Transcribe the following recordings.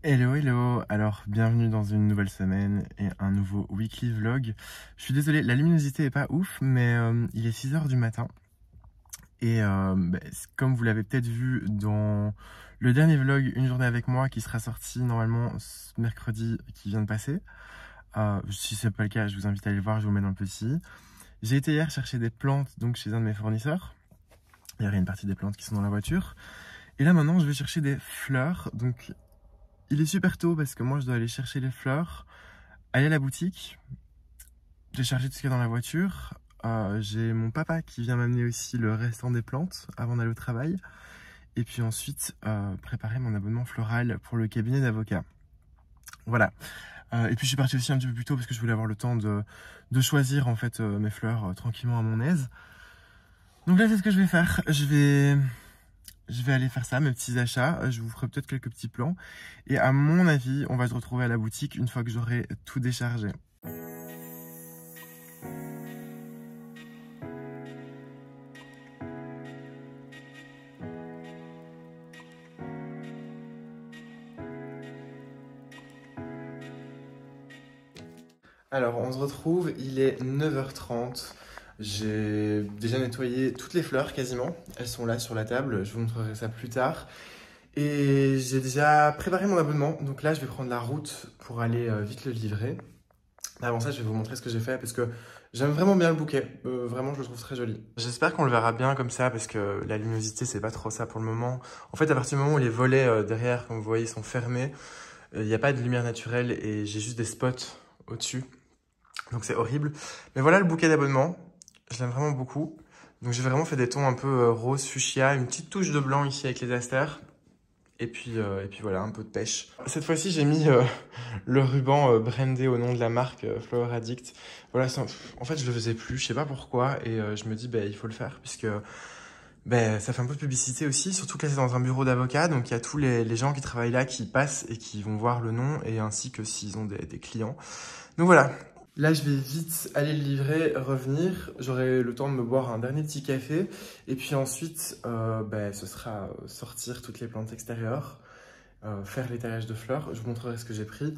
Hello, hello! Alors, bienvenue dans une nouvelle semaine et un nouveau weekly vlog. Je suis désolé, la luminosité est pas ouf, mais il est 6 h du matin. Et comme vous l'avez peut-être vu dans le dernier vlog, Une journée avec moi, qui sera sorti normalement ce mercredi qui vient de passer. Si c'est pas le cas, je vous invite à aller le voir, je vous mets dans le petit. J'ai été hier chercher des plantes donc chez un de mes fournisseurs. Il y a une partie des plantes qui sont dans la voiture. Et là maintenant, je vais chercher des fleurs. Donc, il est super tôt parce que moi, je dois aller chercher les fleurs, aller à la boutique, décharger tout ce qu'il y a dans la voiture. J'ai mon papa qui vient m'amener aussi le restant des plantes avant d'aller au travail. Et puis ensuite, préparer mon abonnement floral pour le cabinet d'avocat. Voilà. Et puis je suis parti aussi un petit peu plus tôt parce que je voulais avoir le temps de choisir en fait mes fleurs tranquillement à mon aise. Donc là, c'est ce que je vais faire. Je vais aller faire ça, mes petits achats. Je vous ferai peut-être quelques petits plans. Et à mon avis, on va se retrouver à la boutique une fois que j'aurai tout déchargé. Alors, on se retrouve, il est 9 h 30. J'ai déjà nettoyé toutes les fleurs quasiment. Elles sont là sur la table, je vous montrerai ça plus tard. Et j'ai déjà préparé mon abonnement. Donc là, je vais prendre la route pour aller vite le livrer. Avant ça, je vais vous montrer ce que j'ai fait parce que j'aime vraiment bien le bouquet. Vraiment, je le trouve très joli. J'espère qu'on le verra bien comme ça parce que la luminosité, c'est pas trop ça pour le moment. En fait, à partir du moment où les volets derrière, comme vous voyez, sont fermés, il n'y a pas de lumière naturelle et j'ai juste des spots au-dessus. Donc c'est horrible. Mais voilà le bouquet d'abonnement. Je l'aime vraiment beaucoup. Donc j'ai vraiment fait des tons un peu rose fuchsia, une petite touche de blanc ici avec les asters. Et puis voilà, un peu de pêche. Cette fois-ci, j'ai mis le ruban brandé au nom de la marque Flower Addict. Voilà, en fait, je le faisais plus, je sais pas pourquoi. Et je me dis, il faut le faire puisque ça fait un peu de publicité aussi. Surtout que là, c'est dans un bureau d'avocat. Donc il y a tous les gens qui travaillent là qui passent et qui vont voir le nom. Et ainsi que s'ils ont des clients. Donc voilà. Là, je vais vite aller le livrer, revenir. J'aurai le temps de me boire un dernier petit café. Et puis ensuite, ce sera sortir toutes les plantes extérieures, faire l'étalage de fleurs. Je vous montrerai ce que j'ai pris,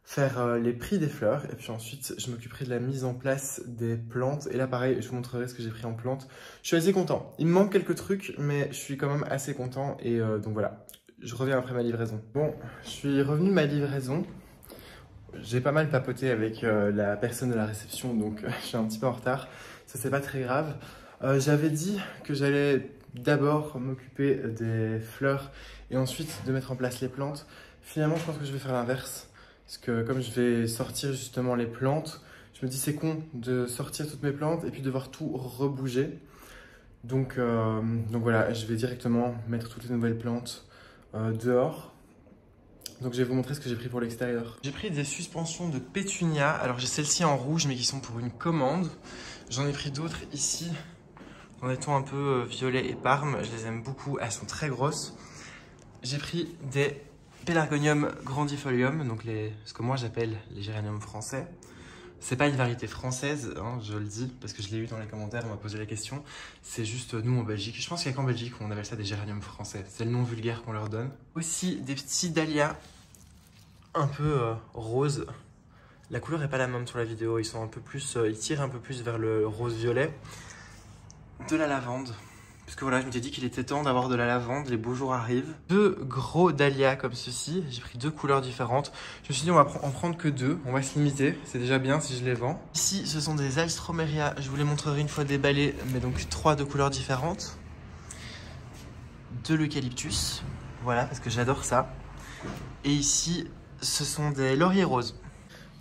faire les prix des fleurs. Et puis ensuite, je m'occuperai de la mise en place des plantes. Et là, pareil, je vous montrerai ce que j'ai pris en plantes. Je suis assez content. Il me manque quelques trucs, mais je suis quand même assez content. Et donc voilà, je reviens après ma livraison. Bon, je suis revenu de ma livraison. J'ai pas mal papoté avec la personne de la réception, donc je suis un petit peu en retard. Ça, c'est pas très grave. J'avais dit que j'allais d'abord m'occuper des fleurs et ensuite de mettre en place les plantes. Finalement, je pense que je vais faire l'inverse. Parce que comme je vais sortir justement les plantes, je me dis c'est con de sortir toutes mes plantes et puis devoir tout rebouger. Donc voilà, je vais directement mettre toutes les nouvelles plantes dehors. Donc je vais vous montrer ce que j'ai pris pour l'extérieur. J'ai pris des suspensions de pétunia. Alors j'ai celles-ci en rouge mais qui sont pour une commande. J'en ai pris d'autres ici dans des tons un peu violet et parme. Je les aime beaucoup, elles sont très grosses. J'ai pris des Pelargonium grandifolium, donc ce que moi j'appelle les géraniums français. C'est pas une variété française, hein, je le dis, parce que je l'ai eu dans les commentaires, on m'a posé la question. C'est juste nous en Belgique. Je pense qu'il y a qu'en Belgique où on appelle ça des géraniums français. C'est le nom vulgaire qu'on leur donne. Aussi des petits dahlias un peu rose. La couleur est pas la même sur la vidéo, ils sont un peu plus, ils tirent un peu plus vers le rose-violet. De la lavande, parce que voilà, je m'étais dit qu'il était temps d'avoir de la lavande, les beaux jours arrivent. Deux gros dahlias comme ceci, j'ai pris deux couleurs différentes. Je me suis dit on va en prendre que deux, on va se limiter, c'est déjà bien si je les vends. Ici ce sont des Alstroemeria, je vous les montrerai une fois déballés, mais donc trois de couleurs différentes. De l'eucalyptus, voilà, parce que j'adore ça. Et ici, ce sont des lauriers roses.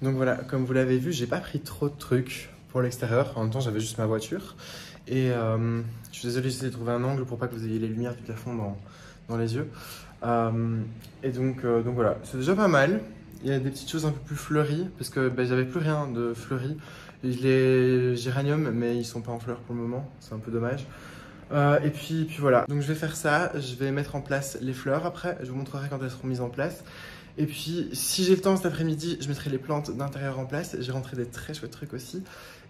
Donc voilà, comme vous l'avez vu, j'ai pas pris trop de trucs pour l'extérieur. En même temps, j'avais juste ma voiture. Et je suis désolé, j'essaie de trouver un angle pour pas que vous ayez les lumières du plafond dans les yeux. Et donc voilà, c'est déjà pas mal. Il y a des petites choses un peu plus fleuries, parce que j'avais plus rien de fleuri. Les géraniums, mais ils sont pas en fleurs pour le moment, c'est un peu dommage. Et puis voilà, donc je vais faire ça, je vais mettre en place les fleurs après, je vous montrerai quand elles seront mises en place. Et puis si j'ai le temps cet après-midi, je mettrai les plantes d'intérieur en place, j'ai rentré des très chouettes trucs aussi.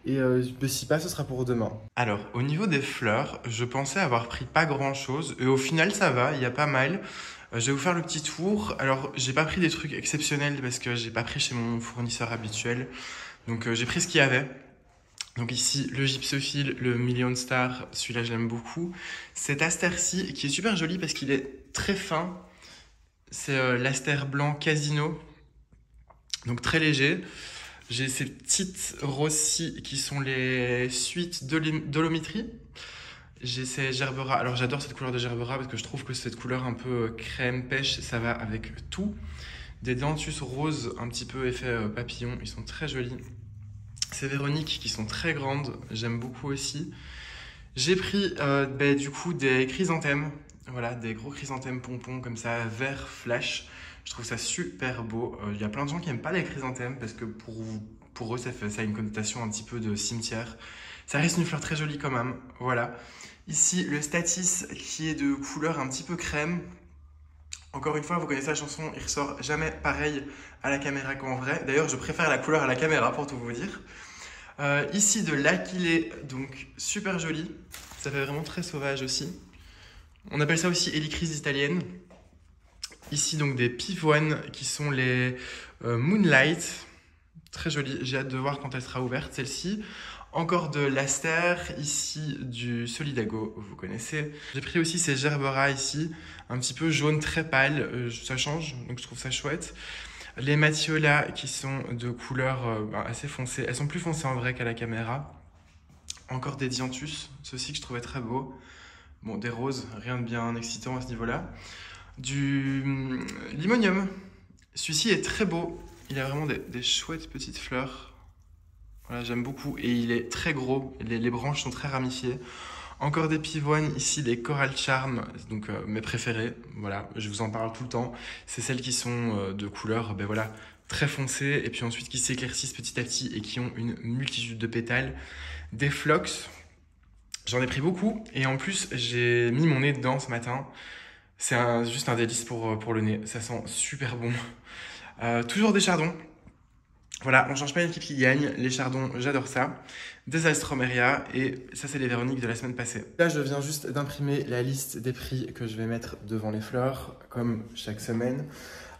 Et si pas, ce sera pour demain. Alors, au niveau des fleurs, je pensais avoir pris pas grand chose, et au final ça va, il y a pas mal. Je vais vous faire le petit tour. Alors, j'ai pas pris des trucs exceptionnels parce que j'ai pas pris chez mon fournisseur habituel. Donc, j'ai pris ce qu'il y avait. Donc ici, le gypsophile, le Million Star, celui-là je l'aime beaucoup. Cet aster-ci qui est super joli parce qu'il est très fin. C'est l'aster blanc Casino, donc très léger. J'ai ces petites roses-ci qui sont les suites Dolomitry. J'ai ces Gerbera. Alors j'adore cette couleur de Gerbera parce que je trouve que cette couleur un peu crème pêche, ça va avec tout. Des Dentus roses, un petit peu effet papillon, ils sont très jolis. Ces Véroniques qui sont très grandes, j'aime beaucoup aussi. J'ai pris du coup des chrysanthèmes, voilà, des gros chrysanthèmes pompons comme ça, vert flash. Je trouve ça super beau. Il y a plein de gens qui n'aiment pas les chrysanthèmes parce que pour eux ça a une connotation un petit peu de cimetière. Ça reste une fleur très jolie quand même, voilà. Ici le Statis qui est de couleur un petit peu crème. Encore une fois, vous connaissez la chanson, il ressort jamais pareil à la caméra qu'en vrai. D'ailleurs, je préfère la couleur à la caméra pour tout vous dire. Ici de l'Aquilée, donc super joli. Ça fait vraiment très sauvage aussi. On appelle ça aussi Hélicryse italienne. Ici donc des pivoines qui sont les Moonlight. Très joli. J'ai hâte de voir quand elle sera ouverte celle-ci. Encore de l'aster, ici du Solidago, vous connaissez. J'ai pris aussi ces Gerbera ici, un petit peu jaune très pâle, ça change, donc je trouve ça chouette. Les Matiola qui sont de couleur assez foncée, elles sont plus foncées en vrai qu'à la caméra. Encore des Dianthus, ceux-ci que je trouvais très beaux. Bon, des roses, rien de bien excitant à ce niveau-là. Du Limonium, celui-ci est très beau, il a vraiment des chouettes petites fleurs. Voilà, j'aime beaucoup et il est très gros, les branches sont très ramifiées. Encore des pivoines, ici des Coral Charm, donc mes préférées, voilà, je vous en parle tout le temps. C'est celles qui sont de couleur voilà, très foncée et puis ensuite qui s'éclaircissent petit à petit et qui ont une multitude de pétales. Des Phlox, j'en ai pris beaucoup et en plus j'ai mis mon nez dedans ce matin. C'est juste un délice pour le nez, ça sent super bon. Toujours des chardons. Voilà, on change pas l'équipe qui gagne. Les chardons, j'adore ça. Des Astromeria et ça, c'est les Véroniques de la semaine passée. Là, je viens juste d'imprimer la liste des prix que je vais mettre devant les fleurs, comme chaque semaine.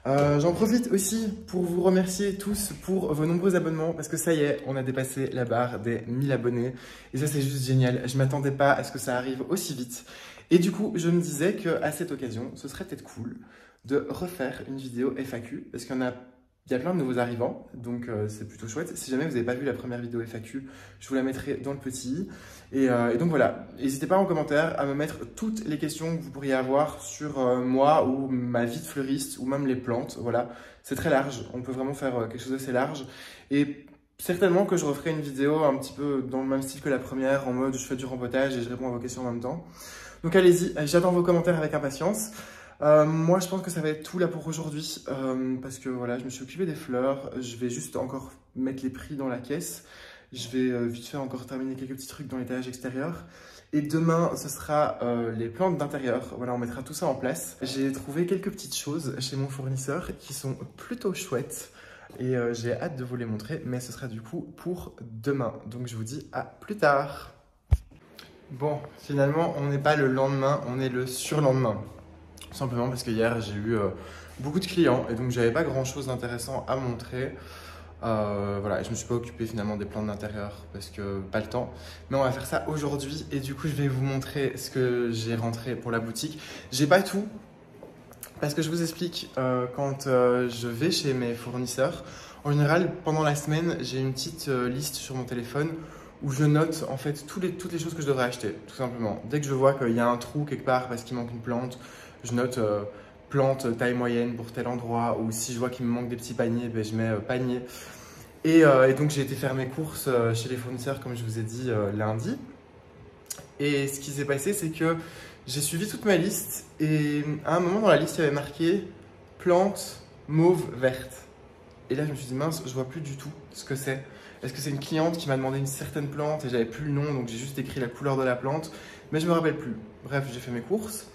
J'en profite aussi pour vous remercier tous pour vos nombreux abonnements parce que ça y est, on a dépassé la barre des 1000 abonnés et ça, c'est juste génial. Je m'attendais pas à ce que ça arrive aussi vite. Et du coup, je me disais qu'à cette occasion, ce serait peut-être cool de refaire une vidéo FAQ parce qu'il y a plein de nouveaux arrivants, donc c'est plutôt chouette. Si jamais vous n'avez pas vu la première vidéo FAQ, je vous la mettrai dans le petit. Et donc voilà, n'hésitez pas en commentaire à me mettre toutes les questions que vous pourriez avoir sur moi ou ma vie de fleuriste ou même les plantes. Voilà, c'est très large, on peut vraiment faire quelque chose d'assez large. Et certainement que je referai une vidéo un petit peu dans le même style que la première, en mode je fais du rempotage et je réponds à vos questions en même temps. Donc allez-y, j'attends vos commentaires avec impatience. Moi, je pense que ça va être tout là pour aujourd'hui parce que voilà, je me suis occupé des fleurs. Je vais juste encore mettre les prix dans la caisse. Je vais vite fait encore terminer quelques petits trucs dans l'étage extérieur. Et demain, ce sera les plantes d'intérieur. Voilà, on mettra tout ça en place. J'ai trouvé quelques petites choses chez mon fournisseur qui sont plutôt chouettes. Et j'ai hâte de vous les montrer, mais ce sera du coup pour demain. Donc je vous dis à plus tard. Bon, finalement, on n'est pas le lendemain, on est le surlendemain. Simplement parce que hier j'ai eu beaucoup de clients et donc j'avais pas grand chose d'intéressant à montrer. Voilà, et je me suis pas occupé finalement des plantes d'intérieur parce que pas le temps. Mais on va faire ça aujourd'hui et du coup je vais vous montrer ce que j'ai rentré pour la boutique. J'ai pas tout parce que je vous explique quand je vais chez mes fournisseurs. En général, pendant la semaine, j'ai une petite liste sur mon téléphone où je note en fait toutes les choses que je devrais acheter, tout simplement. Dès que je vois qu'il y a un trou quelque part parce qu'il manque une plante, je note plante taille moyenne pour tel endroit, ou si je vois qu'il me manque des petits paniers, ben, je mets panier. Et donc j'ai été faire mes courses chez les fournisseurs, comme je vous ai dit, lundi. Et ce qui s'est passé, c'est que j'ai suivi toute ma liste et à un moment dans la liste, il y avait marqué plante mauve verte. Et là, je me suis dit, mince, je vois plus du tout ce que c'est. Est-ce que c'est une cliente qui m'a demandé une certaine plante et j'avais plus le nom, donc j'ai juste écrit la couleur de la plante, mais je me rappelle plus. Bref, j'ai fait mes courses.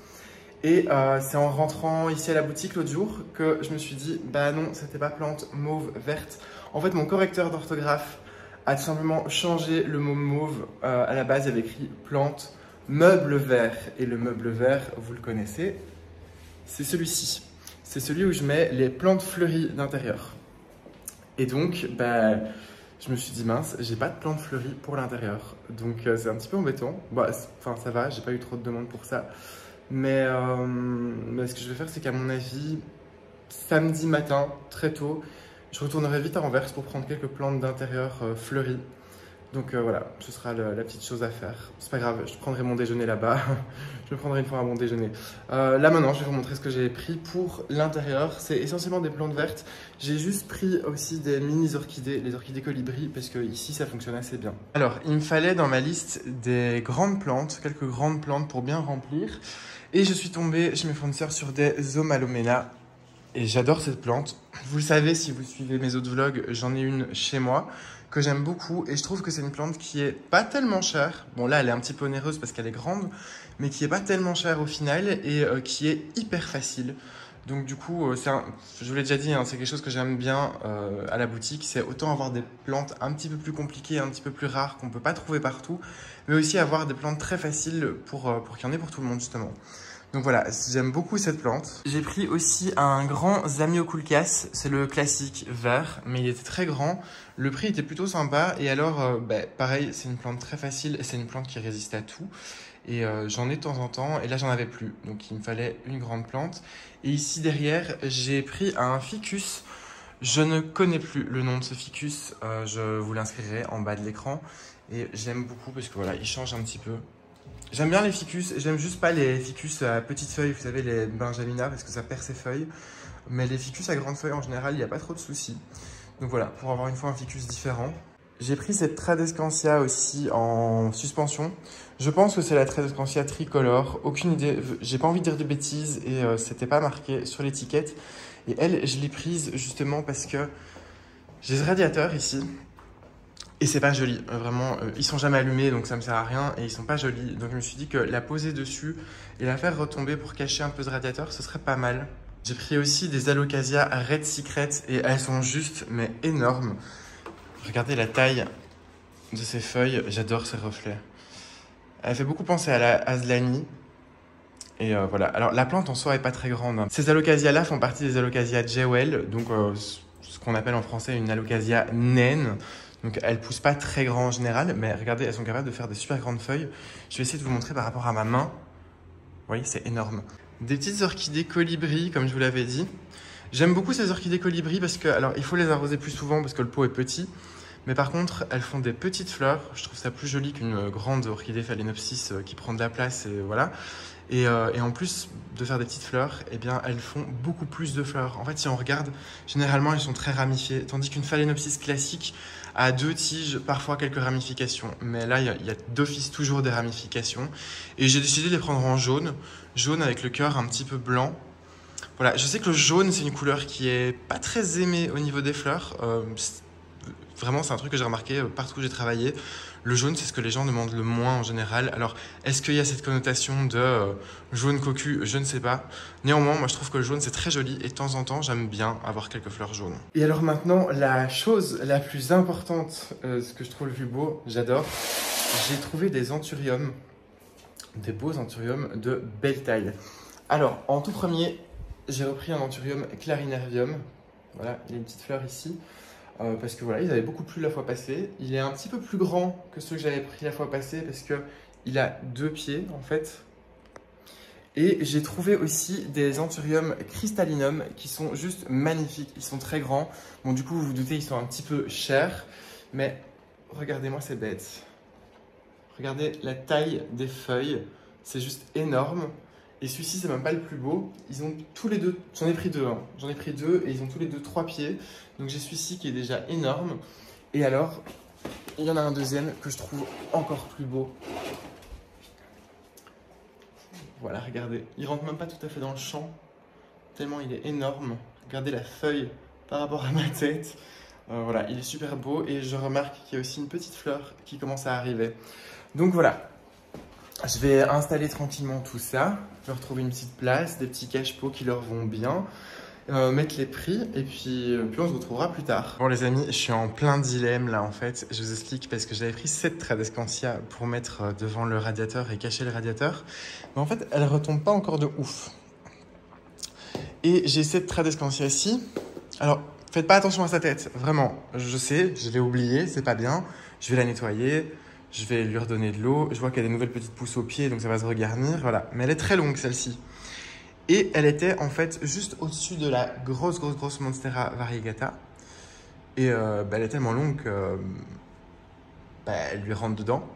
Et c'est en rentrant ici à la boutique l'autre jour que je me suis dit, bah non, c'était pas plante mauve verte. En fait, mon correcteur d'orthographe a tout simplement changé le mot mauve. À la base, il y avait écrit plante meuble vert. Et le meuble vert, vous le connaissez, c'est celui-ci. C'est celui où je mets les plantes fleuries d'intérieur. Et donc, bah, je me suis dit, mince, j'ai pas de plantes fleuries pour l'intérieur. Donc, c'est un petit peu embêtant. Bah, enfin, ça va, j'ai pas eu trop de demandes pour ça. Mais ce que je vais faire, c'est qu'à mon avis, samedi matin, très tôt, je retournerai vite à Anvers pour prendre quelques plantes d'intérieur fleuries. Donc voilà, ce sera la petite chose à faire. C'est pas grave, je prendrai mon déjeuner là-bas. Je me prendrai une fois à mon déjeuner. Là maintenant, je vais vous montrer ce que j'ai pris pour l'intérieur. C'est essentiellement des plantes vertes. J'ai juste pris aussi des mini-orchidées, les orchidées colibri, parce que ici ça fonctionne assez bien. Alors, il me fallait dans ma liste des grandes plantes, quelques grandes plantes pour bien remplir. Et je suis tombé chez mes fournisseurs sur des Zomalomena. Et j'adore cette plante. Vous le savez, si vous suivez mes autres vlogs, j'en ai une chez moi que j'aime beaucoup. Et je trouve que c'est une plante qui est pas tellement chère. Bon, là, elle est un petit peu onéreuse parce qu'elle est grande, mais qui est pas tellement chère au final et qui est hyper facile. Donc du coup, je vous l'ai déjà dit, hein, c'est quelque chose que j'aime bien à la boutique. C'est autant avoir des plantes un petit peu plus compliquées, un petit peu plus rares qu'on peut pas trouver partout, mais aussi avoir des plantes très faciles pour qu'il y en ait pour tout le monde, justement. Donc voilà, j'aime beaucoup cette plante. J'ai pris aussi un grand Zamioculcas, c'est le classique vert, mais il était très grand. Le prix était plutôt sympa et alors, pareil, c'est une plante très facile, c'est une plante qui résiste à tout. Et j'en ai de temps en temps, et là j'en avais plus, donc il me fallait une grande plante. Et ici derrière, j'ai pris un ficus. Je ne connais plus le nom de ce ficus, je vous l'inscrirai en bas de l'écran. Et j'aime beaucoup parce que voilà, il change un petit peu. J'aime bien les ficus, j'aime juste pas les ficus à petites feuilles, vous savez, les Benjamina, parce que ça perd ses feuilles. Mais les ficus à grandes feuilles, en général, il n'y a pas trop de soucis. Donc voilà, pour avoir une fois un ficus différent. J'ai pris cette Tradescantia aussi en suspension. Je pense que c'est la Tradescantia tricolore. Aucune idée, j'ai pas envie de dire de bêtises et c'était pas marqué sur l'étiquette. Et elle, je l'ai prise justement parce que j'ai ce radiateur ici. Et c'est pas joli, vraiment, ils sont jamais allumés donc ça me sert à rien et ils sont pas jolis. Donc je me suis dit que la poser dessus et la faire retomber pour cacher un peu ce radiateur, ce serait pas mal. J'ai pris aussi des Alocasia Red Secret et elles sont juste, mais énormes. Regardez la taille de ces feuilles, j'adore ces reflets. Elle fait beaucoup penser à la Aslanie. Et voilà, alors la plante en soi est pas très grande, hein. Ces Alocasia-là font partie des Alocasia Jewel, donc ce qu'on appelle en français une Alocasia naine. Donc elles poussent pas très grand en général, mais regardez, elles sont capables de faire des super grandes feuilles. Je vais essayer de vous montrer par rapport à ma main. Vous voyez, c'est énorme. Des petites orchidées colibri, comme je vous l'avais dit. J'aime beaucoup ces orchidées colibri parce que, alors il faut les arroser plus souvent parce que le pot est petit. Mais par contre, elles font des petites fleurs. Je trouve ça plus joli qu'une grande orchidée phalaenopsis qui prend de la place et voilà. Et en plus de faire des petites fleurs, eh bien, elles font beaucoup plus de fleurs. En fait, si on regarde, généralement, elles sont très ramifiées. Tandis qu'une phalaenopsis classique a 2 tiges, parfois quelques ramifications. Mais là, il y a d'office toujours des ramifications. Et j'ai décidé de les prendre en jaune. Jaune avec le cœur un petit peu blanc. Voilà, je sais que le jaune, c'est une couleur qui est pas très aimée au niveau des fleurs. Vraiment, c'est un truc que j'ai remarqué partout où j'ai travaillé. Le jaune, c'est ce que les gens demandent le moins en général. Alors, est-ce qu'il y a cette connotation de jaune cocu? Je ne sais pas. Néanmoins, moi, je trouve que le jaune, c'est très joli. Et de temps en temps, j'aime bien avoir quelques fleurs jaunes. Et alors maintenant, la chose la plus importante, ce que je trouve le plus beau, j'adore. J'ai trouvé des anthuriums, des beaux anthuriums de belle taille. Alors, en tout premier, j'ai repris un anthurium clarinervium. Voilà, il y a une petite fleur ici. Parce que voilà, ils avaient beaucoup plu la fois passée. Il est un petit peu plus grand que ceux que j'avais pris la fois passée parce qu'il a 2 pieds en fait. Et j'ai trouvé aussi des Anthurium crystallinum qui sont juste magnifiques. Ils sont très grands. Bon, du coup, vous vous doutez, ils sont un petit peu chers. Mais regardez-moi ces bêtes. Regardez la taille des feuilles. C'est juste énorme. Et celui-ci, c'est même pas le plus beau. Ils ont tous les deux, j'en ai pris 2, hein. J'en ai pris 2 et ils ont tous les deux 3 pieds. Donc j'ai celui-ci qui est déjà énorme. Et alors, il y en a un deuxième que je trouve encore plus beau. Voilà, regardez. Il rentre même pas tout à fait dans le champ, tellement il est énorme. Regardez la feuille par rapport à ma tête. Voilà, il est super beau et je remarque qu'il y a aussi une petite fleur qui commence à arriver. Donc voilà. Je vais installer tranquillement tout ça, je vais retrouver une petite place, des petits cache-pots qui leur vont bien, mettre les prix et puis on se retrouvera plus tard. Bon les amis, je suis en plein dilemme là en fait, je vous explique parce que j'avais pris cette Tradescantia pour mettre devant le radiateur et cacher le radiateur, mais en fait elle retombe pas encore de ouf. Et j'ai cette tradescantia ici. Alors, faites pas attention à sa tête, vraiment. Je sais, je l'ai oubliée, c'est pas bien. Je vais la nettoyer, je vais lui redonner de l'eau. Je vois qu'il y a des nouvelles petites pousses aux pieds, donc ça va se regarnir, voilà. Mais elle est très longue, celle-ci. Et elle était en fait juste au-dessus de la grosse Monstera variegata. Et elle est tellement longue que elle lui rentre dedans.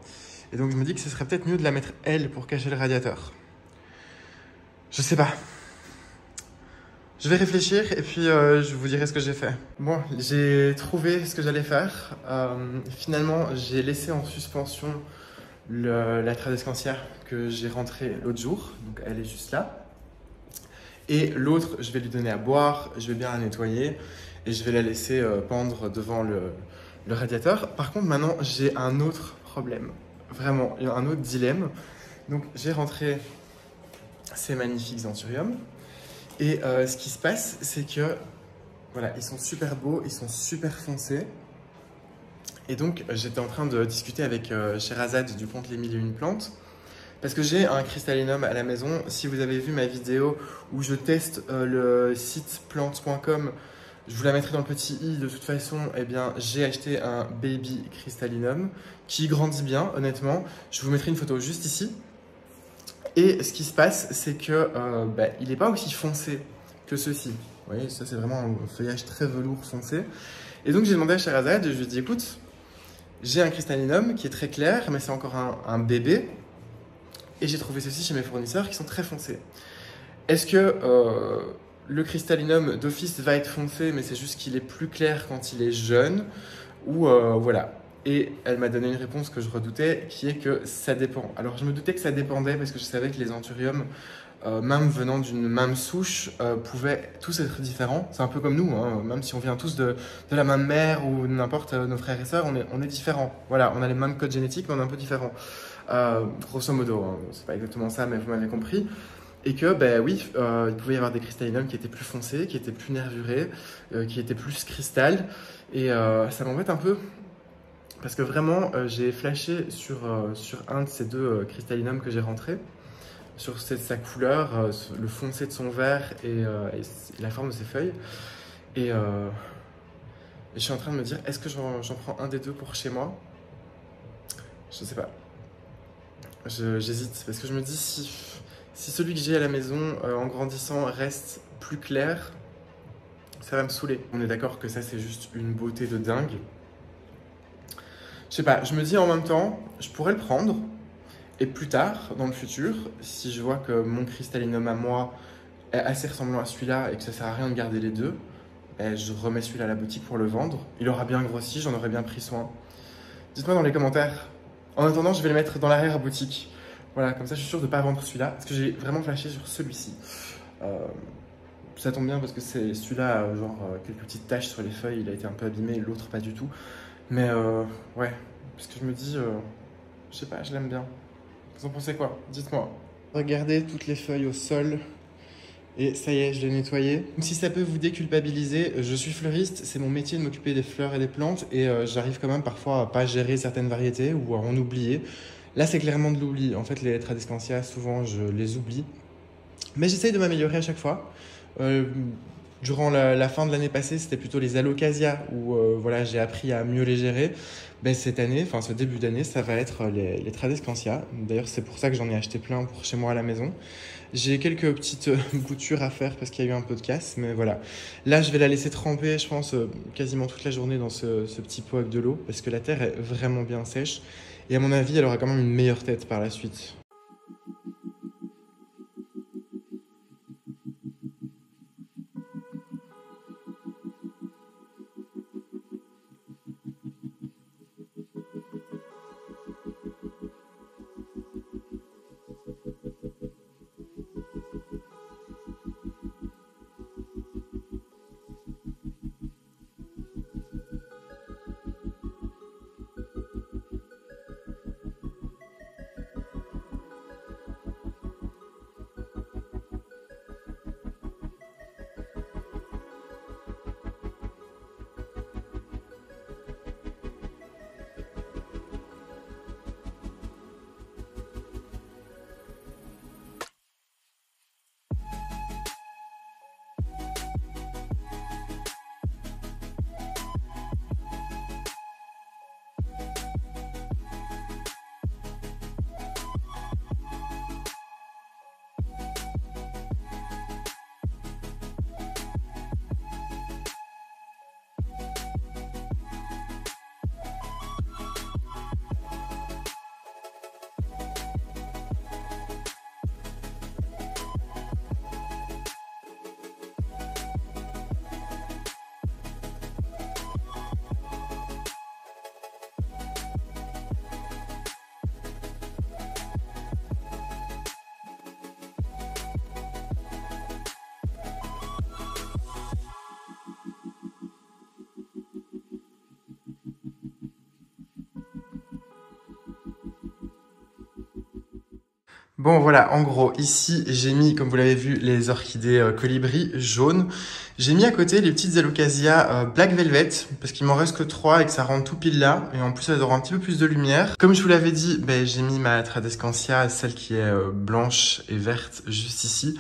Et donc je me dis que ce serait peut-être mieux de la mettre elle pour cacher le radiateur. Je sais pas. Je vais réfléchir et puis je vous dirai ce que j'ai fait. Bon, j'ai trouvé ce que j'allais faire. Finalement, j'ai laissé en suspension la tradescantia que j'ai rentrée l'autre jour. Donc elle est juste là. Et l'autre, je vais lui donner à boire, je vais bien la nettoyer et je vais la laisser pendre devant le radiateur. Par contre, maintenant, j'ai un autre problème. Vraiment, il y a un autre dilemme. Donc, j'ai rentré ces magnifiques anthuriums. Et ce qui se passe, c'est que, voilà, ils sont super beaux, ils sont super foncés. Et donc, j'étais en train de discuter avec Sherazade du compte Les Mille et Une Plantes. Parce que j'ai un cristallinum à la maison. Si vous avez vu ma vidéo où je teste le site plante.com, je vous la mettrai dans le petit i. De toute façon, eh bien, j'ai acheté un baby cristallinum qui grandit bien, honnêtement. Je vous mettrai une photo juste ici. Et ce qui se passe, c'est que il n'est pas aussi foncé que ceci. Vous voyez, ça c'est vraiment un feuillage très velours foncé. Et donc j'ai demandé à Sherazade, je lui ai dit, écoute, j'ai un cristallinum qui est très clair, mais c'est encore un bébé. Et j'ai trouvé ceci chez mes fournisseurs qui sont très foncés. Est-ce que le cristallinum d'office va être foncé, mais c'est juste qu'il est plus clair quand il est jeune? Ou voilà. Et elle m'a donné une réponse que je redoutais, qui est que ça dépend. Alors je me doutais que ça dépendait parce que je savais que les anthuriums, même venant d'une même souche, pouvaient tous être différents. C'est un peu comme nous, hein. Même si on vient tous de la même mère ou n'importe nos frères et sœurs, on est différents. Voilà, on a les mêmes codes génétiques, mais on est un peu différents. Grosso modo, hein, c'est pas exactement ça, mais vous m'avez compris. Et que, oui, il pouvait y avoir des cristallinums qui étaient plus foncés, qui étaient plus nervurés, qui étaient plus cristal. Et ça m'embête un peu, parce que vraiment, j'ai flashé sur un de ces deux cristallinums que j'ai rentré, sur sa couleur, le foncé de son verre et la forme de ses feuilles. Et je suis en train de me dire, est-ce que j'en prends un des deux pour chez moi? Je sais pas. J'hésite, parce que je me dis, si celui que j'ai à la maison, en grandissant, reste plus clair, ça va me saouler. On est d'accord que ça, c'est juste une beauté de dingue. Je sais pas, je me dis en même temps, je pourrais le prendre, et plus tard, dans le futur, si je vois que mon cristallinum à moi est assez ressemblant à celui-là et que ça sert à rien de garder les deux, je remets celui-là à la boutique pour le vendre. Il aura bien grossi, j'en aurai bien pris soin. Dites-moi dans les commentaires. En attendant, je vais le mettre dans l'arrière-boutique. Voilà, comme ça, je suis sûr de ne pas vendre celui-là, parce que j'ai vraiment flashé sur celui-ci. Ça tombe bien parce que c'est celui-là, quelques petites taches sur les feuilles, il a été un peu abîmé, l'autre pas du tout. Mais ouais, parce que je me dis, je sais pas, je l'aime bien. Vous en pensez quoi? Dites-moi. Regardez toutes les feuilles au sol. Et ça y est, je l'ai nettoyé. Si ça peut vous déculpabiliser, je suis fleuriste, c'est mon métier de m'occuper des fleurs et des plantes et j'arrive quand même parfois à pas gérer certaines variétés ou à en oublier. Là, c'est clairement de l'oubli. En fait, les tradescantia, souvent, je les oublie. Mais j'essaye de m'améliorer à chaque fois. Durant la fin de l'année passée, c'était plutôt les alocasia où voilà, j'ai appris à mieux les gérer. Cette année, enfin ce début d'année, ça va être les tradescantia. D'ailleurs, c'est pour ça que j'en ai acheté plein pour chez moi à la maison. J'ai quelques petites boutures à faire parce qu'il y a eu un peu de casse, mais voilà. Là, je vais la laisser tremper, je pense, quasiment toute la journée dans ce petit pot avec de l'eau parce que la terre est vraiment bien sèche. Et à mon avis, elle aura quand même une meilleure tête par la suite. Bon voilà, en gros, ici j'ai mis, comme vous l'avez vu, les orchidées colibri jaunes. J'ai mis à côté les petites alocasias Black Velvet, parce qu'il m'en reste que 3 et que ça rend tout pile là. Et en plus, elles auront un petit peu plus de lumière. Comme je vous l'avais dit, ben, j'ai mis ma Tradescantia, celle qui est blanche et verte, juste ici.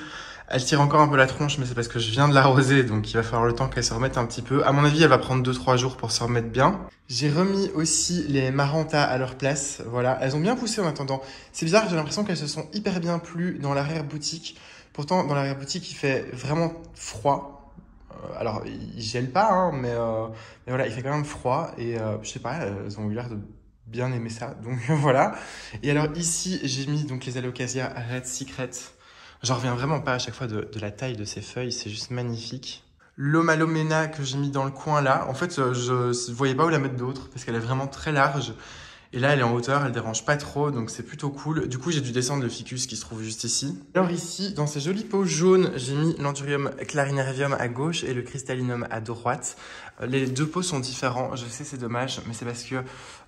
Elle tire encore un peu la tronche, mais c'est parce que je viens de l'arroser, donc il va falloir le temps qu'elle se remette un petit peu. À mon avis, elle va prendre 2-3 jours pour se remettre bien. J'ai remis aussi les Maranta à leur place. Voilà, elles ont bien poussé en attendant. C'est bizarre, j'ai l'impression qu'elles se sont hyper bien plues dans l'arrière-boutique. Pourtant, dans l'arrière-boutique, il fait vraiment froid. Alors, il gèle pas, hein, mais voilà, il fait quand même froid. Et je sais pas, elles ont eu l'air de bien aimer ça. Donc voilà. Et alors ici, j'ai mis donc les Alocasia Red Secret. J'en reviens vraiment pas à chaque fois de la taille de ces feuilles, c'est juste magnifique. L'Omalomena que j'ai mis dans le coin là, en fait, je ne voyais pas où la mettre d'autre parce qu'elle est vraiment très large. Et là, elle est en hauteur, elle dérange pas trop, donc c'est plutôt cool. Du coup, j'ai dû descendre le ficus qui se trouve juste ici. Alors ici, dans ces jolis pots jaunes, j'ai mis l'Anthurium clarinarium à gauche et le Crystallinum à droite. Les deux pots sont différents, je sais c'est dommage, mais c'est parce que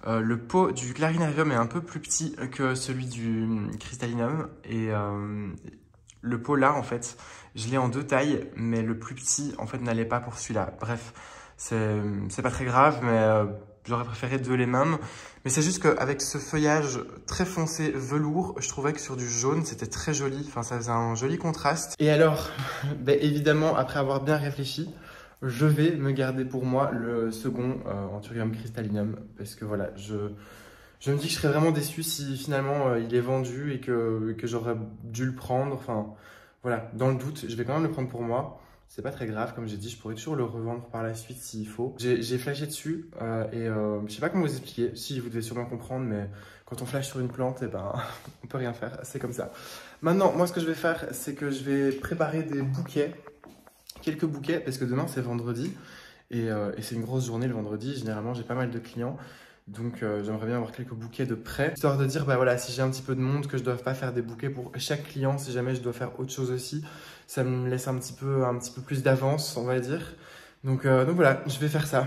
le pot du clarinarium est un peu plus petit que celui du Crystallinum. Et le pot là, en fait, je l'ai en 2 tailles, mais le plus petit, en fait, n'allait pas pour celui-là. Bref, c'est pas très grave, mais j'aurais préféré 2 les mêmes. Mais c'est juste qu'avec ce feuillage très foncé velours, je trouvais que sur du jaune, c'était très joli. Enfin, ça faisait un joli contraste. Et alors, ben, évidemment, après avoir bien réfléchi, je vais me garder pour moi le second Anthurium Crystallinum. Parce que voilà, je me dis que je serais vraiment déçu si finalement il est vendu et que j'aurais dû le prendre. Enfin, voilà, dans le doute, je vais quand même le prendre pour moi. C'est pas très grave, comme j'ai dit, je pourrais toujours le revendre par la suite s'il faut. J'ai flashé dessus et je sais pas comment vous expliquer. Si, vous devez sûrement comprendre, mais quand on flash sur une plante, eh ben, on peut rien faire, c'est comme ça. Maintenant, moi, ce que je vais faire, c'est que je vais préparer des bouquets, quelques bouquets, parce que demain, c'est vendredi. Et c'est une grosse journée le vendredi. Généralement, j'ai pas mal de clients. Donc, j'aimerais bien avoir quelques bouquets de prêt. Histoire de dire, bah voilà, si j'ai un petit peu de monde, que je ne dois pas faire des bouquets pour chaque client. Si jamais je dois faire autre chose aussi, ça me laisse un petit peu plus d'avance, on va dire. Donc voilà, je vais faire ça.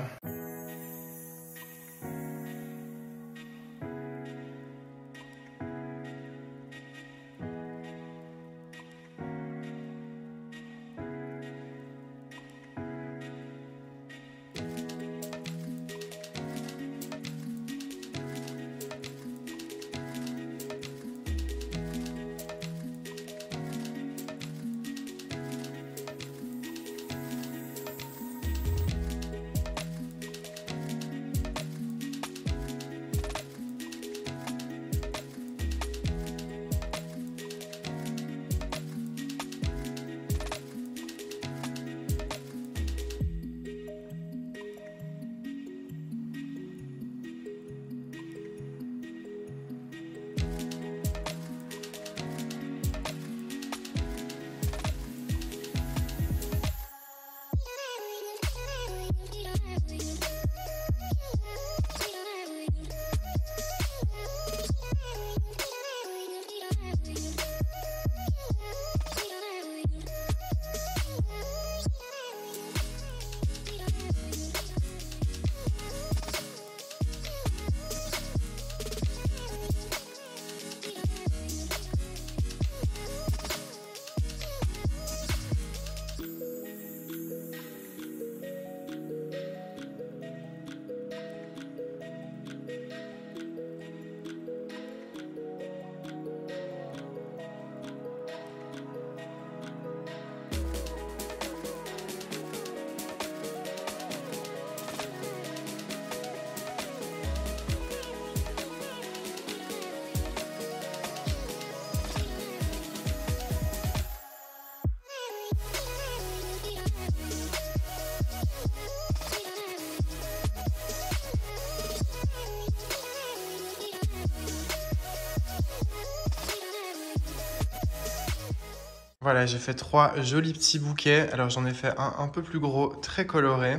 Voilà, j'ai fait 3 jolis petits bouquets. Alors j'en ai fait un peu plus gros, très coloré.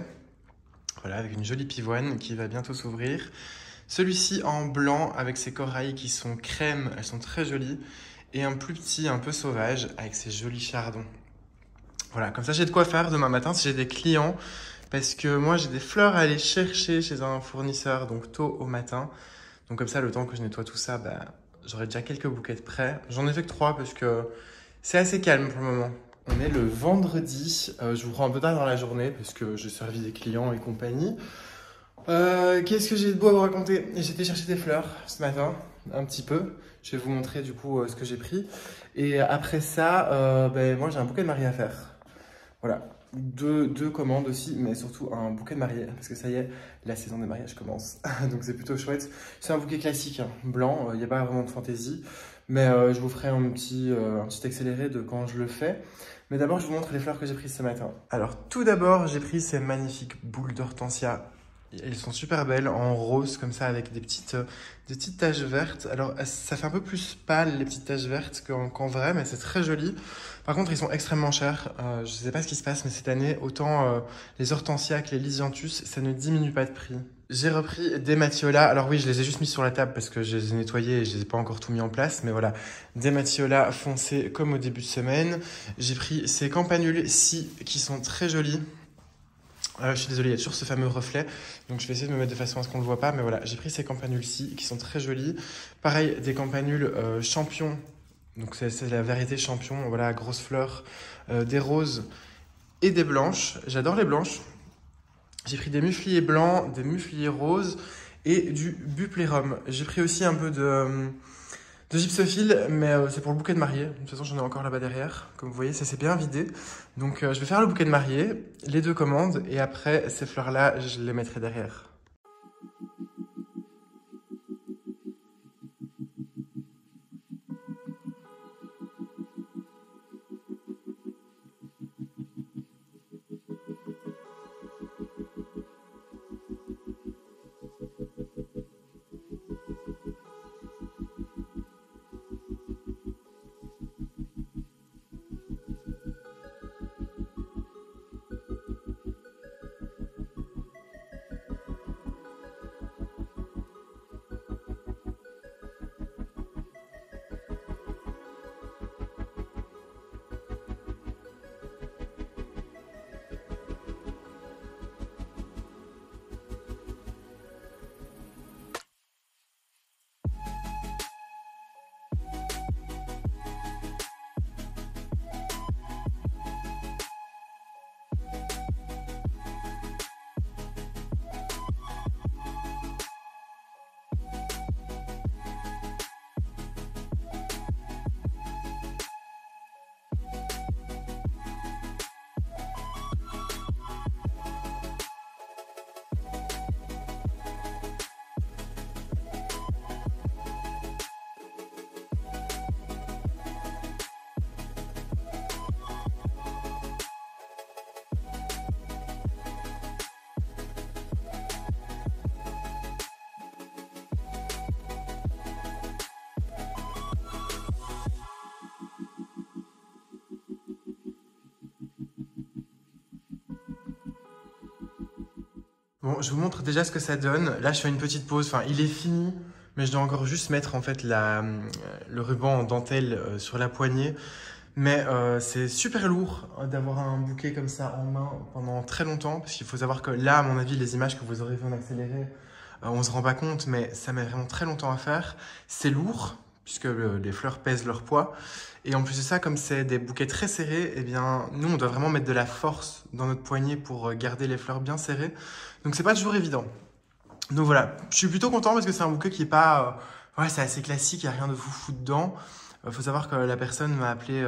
Voilà, avec une jolie pivoine qui va bientôt s'ouvrir. Celui-ci en blanc avec ses corails qui sont crème, elles sont très jolies. Et un plus petit, un peu sauvage, avec ses jolis chardons. Voilà, comme ça j'ai de quoi faire demain matin si j'ai des clients. Parce que moi j'ai des fleurs à aller chercher chez un fournisseur, donc tôt au matin. Donc comme ça, le temps que je nettoie tout ça, bah, j'aurai déjà quelques bouquets de prêts. J'en ai fait que 3 parce que c'est assez calme pour le moment. On est le vendredi, je vous rends un peu tard dans la journée parce que j'ai servi des clients et compagnie. Qu'est-ce que j'ai de beau à vous raconter? J'ai été chercher des fleurs ce matin, un petit peu. Je vais vous montrer du coup ce que j'ai pris. Et après ça, moi j'ai un bouquet de mariée à faire. Voilà, deux commandes aussi, mais surtout un bouquet de mariée, parce que ça y est, la saison des mariages commence. Donc c'est plutôt chouette. C'est un bouquet classique, hein, blanc, il n'y a pas vraiment de fantaisie. Mais je vous ferai un petit accéléré de quand je le fais. Mais d'abord, je vous montre les fleurs que j'ai prises ce matin. Alors tout d'abord, j'ai pris ces magnifiques boules d'hortensia. Elles sont super belles, en rose comme ça, avec des petites taches vertes. Alors, ça fait un peu plus pâle, les petites taches vertes, qu'en vrai, mais c'est très joli. Par contre, ils sont extrêmement chers. Je ne sais pas ce qui se passe, mais cette année, autant les hortensias que les lisianthus, ça ne diminue pas de prix. J'ai repris des Matiola. Alors oui, je les ai juste mis sur la table parce que je les ai nettoyés et je les ai pas encore tout mis en place. Mais voilà, des Matiola foncés comme au début de semaine. J'ai pris ces campanules-ci qui sont très jolies. Je suis désolé, il y a toujours ce fameux reflet, donc je vais essayer de me mettre de façon à ce qu'on ne le voit pas, mais voilà, j'ai pris ces campanules-ci qui sont très jolies. Pareil, des campanules champion, donc c'est la variété champion, voilà, grosses fleurs, des roses et des blanches. J'adore les blanches. J'ai pris des mufliers blancs, des mufliers roses et du buplérum. J'ai pris aussi un peu de gypsophile, mais c'est pour le bouquet de mariée. De toute façon, j'en ai encore là-bas derrière. Comme vous voyez, ça s'est bien vidé. Donc, je vais faire le bouquet de mariée, les 2 commandes, et après, ces fleurs-là, je les mettrai derrière. Bon, je vous montre déjà ce que ça donne. Là, je fais une petite pause. Enfin, il est fini, mais je dois encore juste mettre en fait le ruban en dentelle sur la poignée. Mais c'est super lourd d'avoir un bouquet comme ça en main pendant très longtemps. Parce qu'il faut savoir que là, à mon avis, les images que vous aurez vues en accéléré, on ne se rend pas compte, mais ça met vraiment très longtemps à faire. C'est lourd, puisque les fleurs pèsent leur poids. Et en plus de ça, comme c'est des bouquets très serrés, eh bien, nous, on doit vraiment mettre de la force dans notre poignet pour garder les fleurs bien serrées. Donc, c'est pas toujours évident. Donc voilà, je suis plutôt content parce que c'est un bouquet qui est pas... ouais, c'est assez classique, il n'y a rien de foufou dedans. Faut savoir que la personne m'a appelé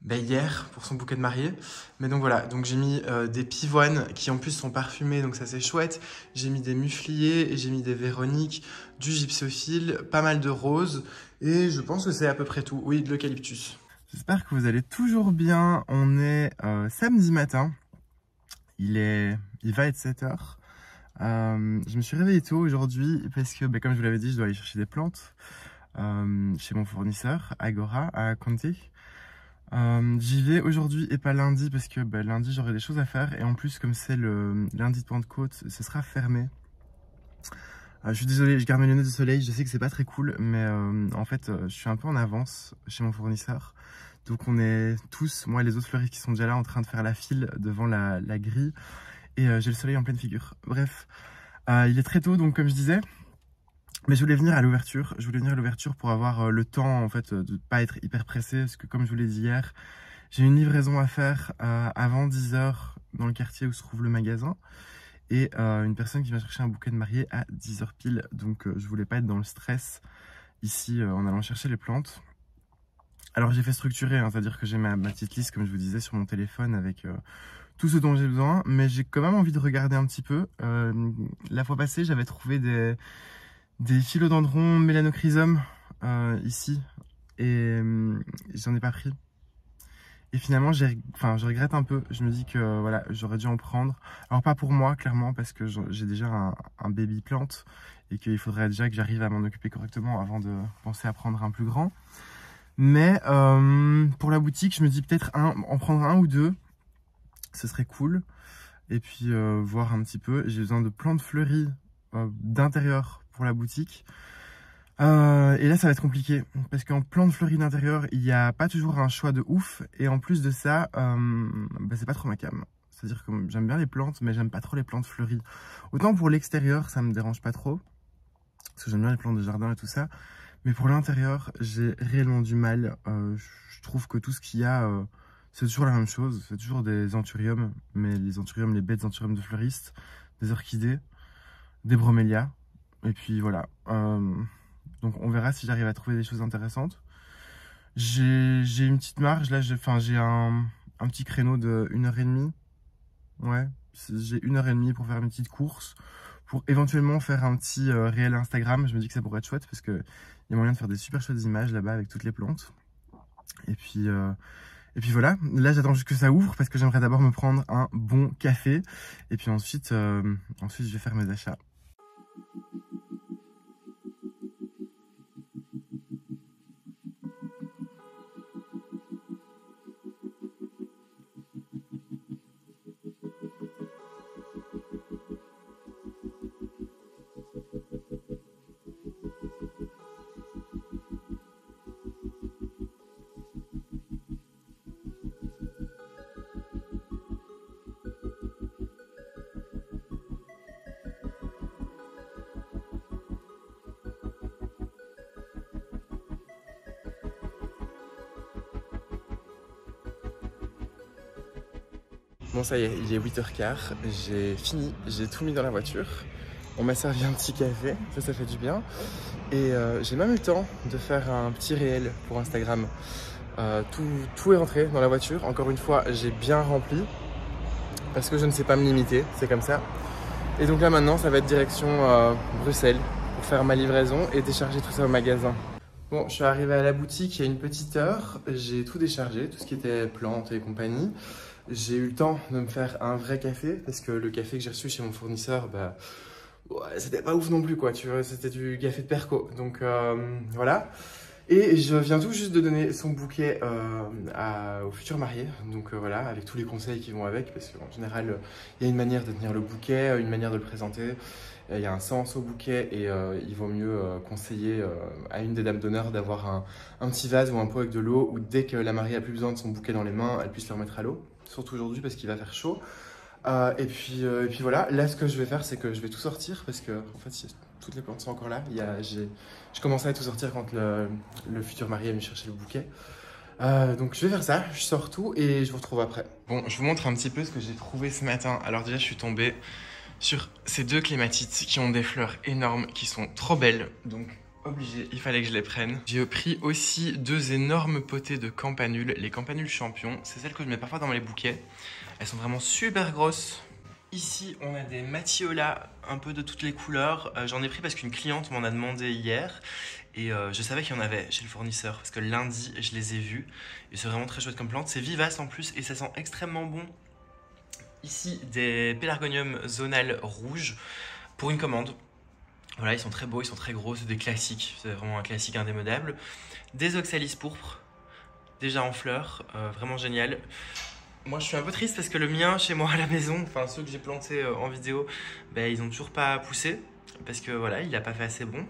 hier pour son bouquet de mariée. Mais donc voilà, donc j'ai mis des pivoines qui en plus sont parfumées, donc ça c'est chouette. J'ai mis des mufliers et j'ai mis des véroniques, du gypsophile, pas mal de roses. Et je pense que c'est à peu près tout. Oui, de l'eucalyptus. J'espère que vous allez toujours bien. On est samedi matin. Il va être 7 h. Je me suis réveillé tôt aujourd'hui parce que, comme je vous l'avais dit, je dois aller chercher des plantes chez mon fournisseur, Agora, à Conti. J'y vais aujourd'hui et pas lundi parce que lundi j'aurai des choses à faire et en plus comme c'est le lundi de Pentecôte, ce sera fermé. Je suis désolé, je garde mes lunettes de soleil, je sais que c'est pas très cool, mais en fait je suis un peu en avance chez mon fournisseur. Donc on est tous, moi et les autres fleuristes qui sont déjà là, en train de faire la file devant la grille. Et j'ai le soleil en pleine figure. Bref, il est très tôt, donc comme je disais, Mais je voulais venir à l'ouverture. Je voulais venir à l'ouverture pour avoir le temps en fait de pas être hyper pressé parce que comme je vous l'ai dit hier, j'ai une livraison à faire avant 10 h dans le quartier où se trouve le magasin et une personne qui vient chercher un bouquet de mariée à 10 h pile. Donc je voulais pas être dans le stress ici en allant chercher les plantes. Alors j'ai fait structurer, hein, c'est-à-dire que j'ai ma petite liste comme je vous disais sur mon téléphone avec tout ce dont j'ai besoin, mais j'ai quand même envie de regarder un petit peu. La fois passée, j'avais trouvé des philodendrons mélanochrysum ici et j'en ai pas pris. Et finalement, je regrette un peu. Je me dis que voilà, j'aurais dû en prendre. Alors pas pour moi, clairement, parce que j'ai déjà un baby plante et qu'il faudrait déjà que j'arrive à m'en occuper correctement avant de penser à prendre un plus grand. Mais pour la boutique, je me dis peut-être en prendre un ou deux. Ce serait cool. Et puis voir un petit peu. J'ai besoin de plantes fleuries d'intérieur pour la boutique. Et là, ça va être compliqué. Parce qu'en plantes fleuries d'intérieur, il n'y a pas toujours un choix de ouf. Et en plus de ça, c'est pas trop ma came. C'est-à-dire que j'aime bien les plantes, mais j'aime pas trop les plantes fleuries. Autant pour l'extérieur, ça me dérange pas trop. Parce que j'aime bien les plantes de jardin et tout ça. Mais pour l'intérieur, j'ai réellement du mal. Je trouve que tout ce qu'il y a, c'est toujours la même chose. C'est toujours des anthuriums, mais les anthuriums, les bêtes anthuriums de fleuristes, des orchidées, des bromélias. Et puis voilà. Donc on verra si j'arrive à trouver des choses intéressantes. J'ai une petite marge. Là, j'ai un petit créneau de 1 h 30. Ouais, j'ai 1 h 30 pour faire une petite course. Pour éventuellement faire un petit réel Instagram. Je me dis que ça pourrait être chouette parce que il y a moyen de faire des super chouettes images là-bas avec toutes les plantes. Et puis voilà, là j'attends juste que ça ouvre parce que j'aimerais d'abord me prendre un bon café. Et puis ensuite je vais faire mes achats. Bon ça y est, il est 8 h 15, j'ai fini, j'ai tout mis dans la voiture. On m'a servi un petit café, ça fait du bien. Et j'ai même eu le temps de faire un petit réel pour Instagram. Tout est rentré dans la voiture. Encore une fois, j'ai bien rempli parce que je ne sais pas me limiter, c'est comme ça. Et donc là maintenant, ça va être direction Bruxelles pour faire ma livraison et décharger tout ça au magasin. Bon, je suis arrivé à la boutique il y a une petite heure. J'ai tout déchargé, tout ce qui était plantes et compagnie. J'ai eu le temps de me faire un vrai café parce que le café que j'ai reçu chez mon fournisseur, ouais, c'était pas ouf non plus quoi, tu vois, c'était du café de perco. Donc voilà. Et je viens tout juste de donner son bouquet au futur marié. Donc voilà, avec tous les conseils qui vont avec, parce qu'en général, il y a une manière de tenir le bouquet, une manière de le présenter. Il y a un sens au bouquet et il vaut mieux conseiller à une des dames d'honneur d'avoir un petit vase ou un pot avec de l'eau où dès que la mariée a plus besoin de son bouquet dans les mains, elle puisse le remettre à l'eau. Surtout aujourd'hui parce qu'il va faire chaud. Et puis voilà, là ce que je vais faire c'est que je vais tout sortir parce que en fait toutes les plantes sont encore là. Je commençais à tout sortir quand le futur mari est venu chercher le bouquet. Donc je vais faire ça, je sors tout et je vous retrouve après. Bon, je vous montre un petit peu ce que j'ai trouvé ce matin. Alors déjà je suis tombé sur ces deux clématites qui ont des fleurs énormes, qui sont trop belles. Donc obligé, il fallait que je les prenne. J'ai pris aussi 2 énormes potées de campanules, les campanules champions. C'est celles que je mets parfois dans les bouquets. Elles sont vraiment super grosses. Ici, on a des matiolas un peu de toutes les couleurs. J'en ai pris parce qu'une cliente m'en a demandé hier. Et je savais qu'il y en avait chez le fournisseur parce que lundi, je les ai vus. Et c'est vraiment très chouette comme plante. C'est vivace en plus et ça sent extrêmement bon. Ici, des pélargoniums zonales rouges pour une commande. Voilà, ils sont très beaux, ils sont très gros, c'est des classiques, c'est vraiment un classique indémodable. Des oxalis pourpres, déjà en fleurs, vraiment génial. Moi je suis un peu triste parce que le mien chez moi à la maison, enfin ceux que j'ai plantés en vidéo, ils ont toujours pas poussé. Parce que voilà, il n'a pas fait assez bon.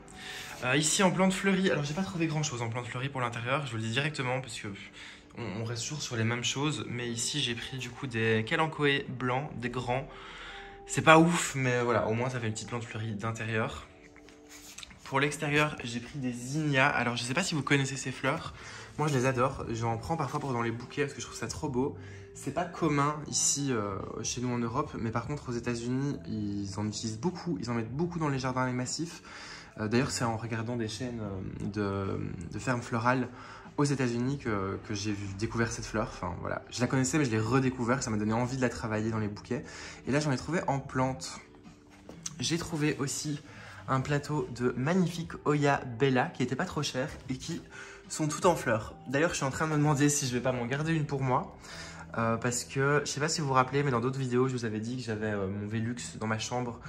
Ici en plantes fleuries, alors j'ai pas trouvé grand chose en plantes fleuries pour l'intérieur, je vous le dis directement parce que on reste toujours sur les mêmes choses. Mais ici j'ai pris du coup des kalanchoé blancs, des grands. C'est pas ouf, mais voilà, au moins ça fait une petite plante fleurie d'intérieur. Pour l'extérieur, j'ai pris des zinnias. Alors, je sais pas si vous connaissez ces fleurs. Moi, je les adore. J'en prends parfois pour dans les bouquets parce que je trouve ça trop beau. C'est pas commun ici, chez nous en Europe, mais par contre, aux États-Unis, ils en utilisent beaucoup. Ils en mettent beaucoup dans les jardins et les massifs. D'ailleurs, c'est en regardant des chaînes de fermes florales aux États-Unis que j'ai découvert cette fleur. Enfin, voilà. Je la connaissais, mais je l'ai redécouvert. Ça m'a donné envie de la travailler dans les bouquets. Et là, j'en ai trouvé en plante. J'ai trouvé aussi un plateau de magnifiques Hoya Bella qui n'étaient pas trop chers et qui sont toutes en fleurs. D'ailleurs, je suis en train de me demander si je vais pas m'en garder une pour moi. Parce que, je sais pas si vous vous rappelez, mais dans d'autres vidéos, je vous avais dit que j'avais mon Velux dans ma chambre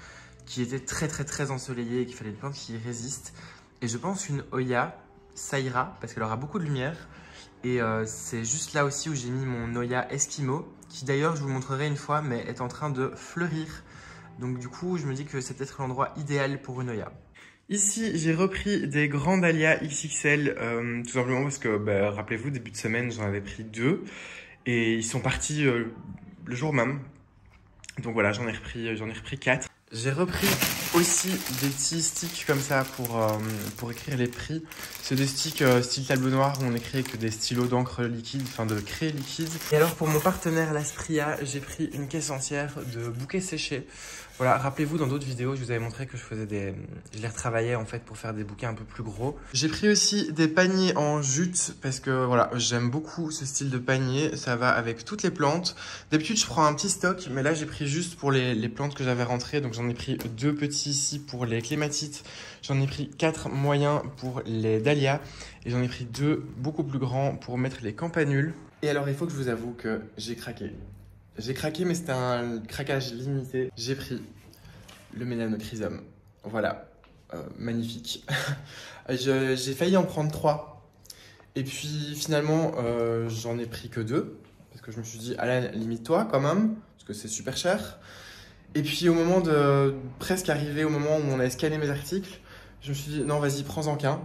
qui était très ensoleillé et qu'il fallait une plante qui y résiste. Et je pense qu'une Hoya, ça ira parce qu'elle aura beaucoup de lumière. Et c'est juste là aussi où j'ai mis mon Hoya Eskimo, qui d'ailleurs, je vous montrerai une fois, mais est en train de fleurir. Donc du coup, je me dis que c'est peut-être l'endroit idéal pour une Hoya. Ici, j'ai repris des grands dahlias XXL, tout simplement parce que, rappelez-vous, début de semaine, j'en avais pris 2. Et ils sont partis le jour même. Donc voilà, j'en ai repris 4. J'ai repris aussi des petits sticks comme ça pour écrire les prix. C'est des sticks style tableau noir où on écrit avec des stylos d'encre liquide, enfin de craie liquide. Et alors pour mon partenaire l'Aspria, j'ai pris une caisse entière de bouquets séchés. Voilà, rappelez-vous dans d'autres vidéos, je vous avais montré que je les retravaillais en fait pour faire des bouquets un peu plus gros. J'ai pris aussi des paniers en jute parce que voilà, j'aime beaucoup ce style de panier. Ça va avec toutes les plantes. D'habitude, je prends un petit stock, mais là, j'ai pris juste pour les plantes que j'avais rentrées. Donc, j'en ai pris 2 petits ici pour les clématites. J'en ai pris 4 moyens pour les dahlias. Et j'en ai pris 2 beaucoup plus grands pour mettre les campanules. Et alors, il faut que je vous avoue que j'ai craqué. J'ai craqué, mais c'était un craquage limité. J'ai pris le Mélanochrysum. Voilà, magnifique. J'ai failli en prendre 3. Et puis finalement, j'en ai pris que 2. Parce que je me suis dit, Alan, limite-toi quand même, parce que c'est super cher. Et puis au moment de presque arriver au moment où on a scanné mes articles, je me suis dit, non, vas-y, prends-en qu'un.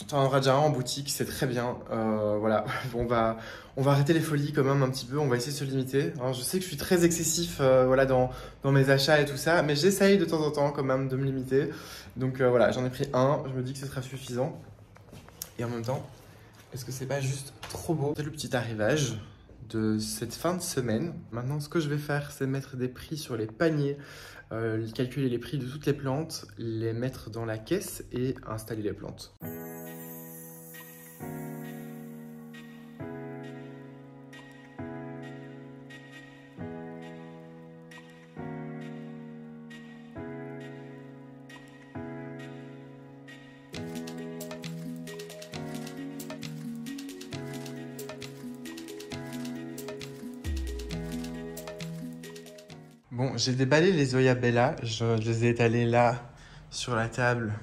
Tu en auras déjà un en boutique, c'est très bien. Voilà, on va arrêter les folies quand même un petit peu, on va essayer de se limiter. Alors, je sais que je suis très excessif voilà, dans mes achats et tout ça, mais j'essaye de temps en temps quand même de me limiter. Donc voilà, j'en ai pris un, je me dis que ce sera suffisant. Et en même temps, est-ce que c'est pas juste trop beau? C'est le petit arrivage de cette fin de semaine. Maintenant, ce que je vais faire, c'est mettre des prix sur les paniers, calculer les prix de toutes les plantes, les mettre dans la caisse et installer les plantes. Bon, j'ai déballé les Hoya Bella, je les ai étalés là, sur la table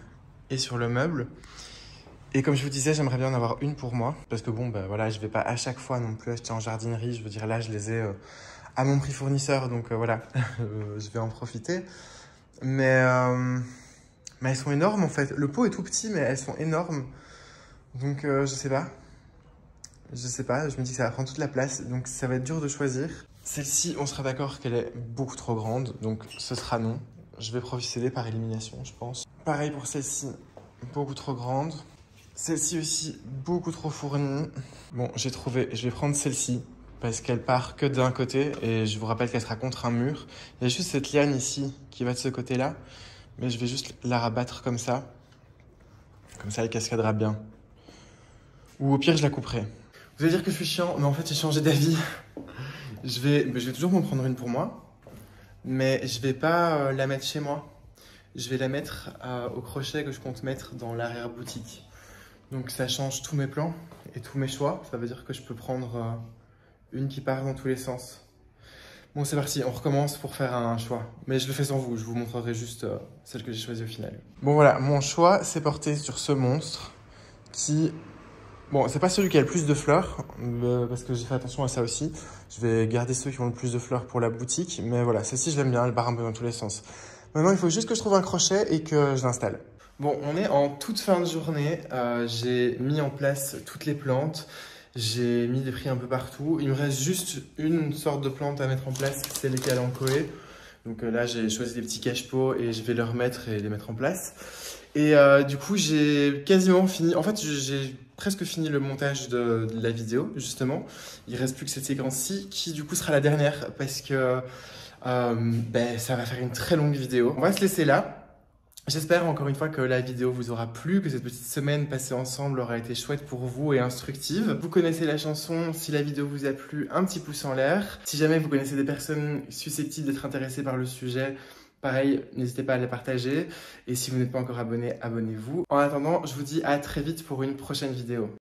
et sur le meuble. Et comme je vous disais, j'aimerais bien en avoir une pour moi. Parce que bon, voilà, je vais pas à chaque fois non plus acheter en jardinerie. Je veux dire, là, je les ai à mon prix fournisseur, donc voilà, je vais en profiter. Mais elles sont énormes en fait. Le pot est tout petit, mais elles sont énormes. Donc je sais pas. Je sais pas, je me dis que ça va prendre toute la place, donc ça va être dur de choisir. Celle-ci, on sera d'accord qu'elle est beaucoup trop grande, donc ce sera non. Je vais procéder par élimination, je pense. Pareil pour celle-ci, beaucoup trop grande. Celle-ci aussi, beaucoup trop fournie. Bon, j'ai trouvé, je vais prendre celle-ci, parce qu'elle part que d'un côté, et je vous rappelle qu'elle sera contre un mur. Il y a juste cette liane ici, qui va de ce côté-là, mais je vais juste la rabattre comme ça. Comme ça, elle cascadera bien. Ou au pire, je la couperai. Vous allez dire que je suis chiant, mais en fait, j'ai changé d'avis. Je vais toujours m'en prendre une pour moi, mais je vais pas la mettre chez moi. Je vais la mettre au crochet que je compte mettre dans l'arrière-boutique. Donc ça change tous mes plans et tous mes choix. Ça veut dire que je peux prendre une qui part dans tous les sens. Bon, c'est parti, on recommence pour faire un choix. Mais je le fais sans vous, je vous montrerai juste celle que j'ai choisie au final. Bon voilà, mon choix s'est porté sur ce monstre qui... Bon, c'est pas celui qui a le plus de fleurs, parce que j'ai fait attention à ça aussi. Je vais garder ceux qui ont le plus de fleurs pour la boutique, mais voilà, celle-ci je l'aime bien, elle barre un peu dans tous les sens. Maintenant, il faut juste que je trouve un crochet et que je l'installe. Bon, on est en toute fin de journée, j'ai mis en place toutes les plantes, j'ai mis des prix un peu partout. Il me reste juste une sorte de plante à mettre en place, c'est les calanchoé. Donc là, j'ai choisi des petits cache-pots et je vais les remettre et les mettre en place. Et du coup, j'ai quasiment fini. En fait, j'ai presque fini le montage de la vidéo, justement. Il reste plus que cette séquence-ci qui, du coup, sera la dernière parce que ça va faire une très longue vidéo. On va se laisser là. J'espère encore une fois que la vidéo vous aura plu, que cette petite semaine passée ensemble aura été chouette pour vous et instructive. Vous connaissez la chanson, si la vidéo vous a plu, un petit pouce en l'air. Si jamais vous connaissez des personnes susceptibles d'être intéressées par le sujet, pareil, n'hésitez pas à les partager. Et si vous n'êtes pas encore abonné, abonnez-vous. En attendant, je vous dis à très vite pour une prochaine vidéo.